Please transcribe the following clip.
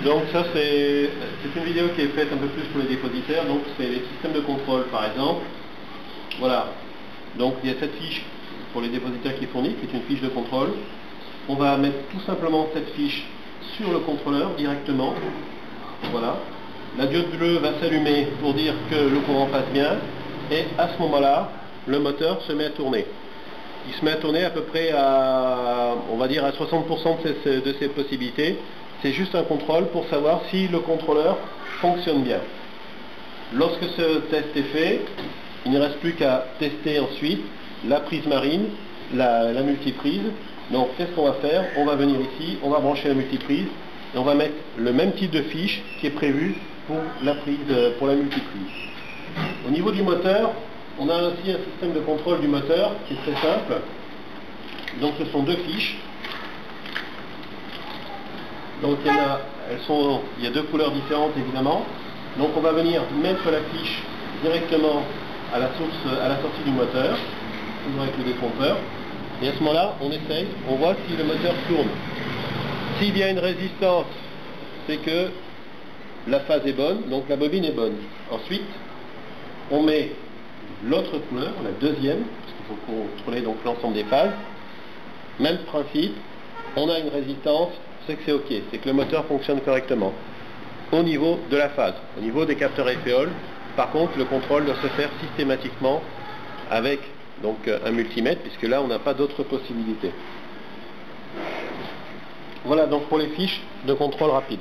Donc ça c'est une vidéo qui est faite un peu plus pour les dépositaires, donc c'est les systèmes de contrôle par exemple. Voilà, donc il y a cette fiche pour les dépositaires qui est fournie, qui est une fiche de contrôle. On va mettre tout simplement cette fiche sur le contrôleur directement. Voilà, la diode bleue va s'allumer pour dire que le courant passe bien, et à ce moment-là, le moteur se met à tourner. Il se met à tourner à peu près à, on va dire, à 60% de ses possibilités. C'est juste un contrôle pour savoir si le contrôleur fonctionne bien. Lorsque ce test est fait, il ne reste plus qu'à tester ensuite la prise marine, la multiprise. Donc qu'est-ce qu'on va faire? On va venir ici, on va brancher la multiprise et on va mettre le même type de fiche qui est prévu pour la multiprise. Au niveau du moteur, on a aussi un système de contrôle du moteur qui est très simple. Donc ce sont deux fiches. Donc il y a deux couleurs différentes évidemment. Donc on va venir mettre la fiche directement à la sortie du moteur, toujours avec le détrompeur. Et à ce moment-là, on essaye, on voit si le moteur tourne. S'il y a une résistance, c'est que la phase est bonne, donc la bobine est bonne. Ensuite, on met l'autre couleur, la deuxième, parce qu'il faut contrôler donc l'ensemble des phases. Même principe, on a une résistance, c'est que c'est OK, c'est que le moteur fonctionne correctement. Au niveau de la phase, au niveau des capteurs FEOL, par contre, le contrôle doit se faire systématiquement avec donc un multimètre, puisque là, on n'a pas d'autre possibilité. Voilà donc pour les fiches de contrôle rapide.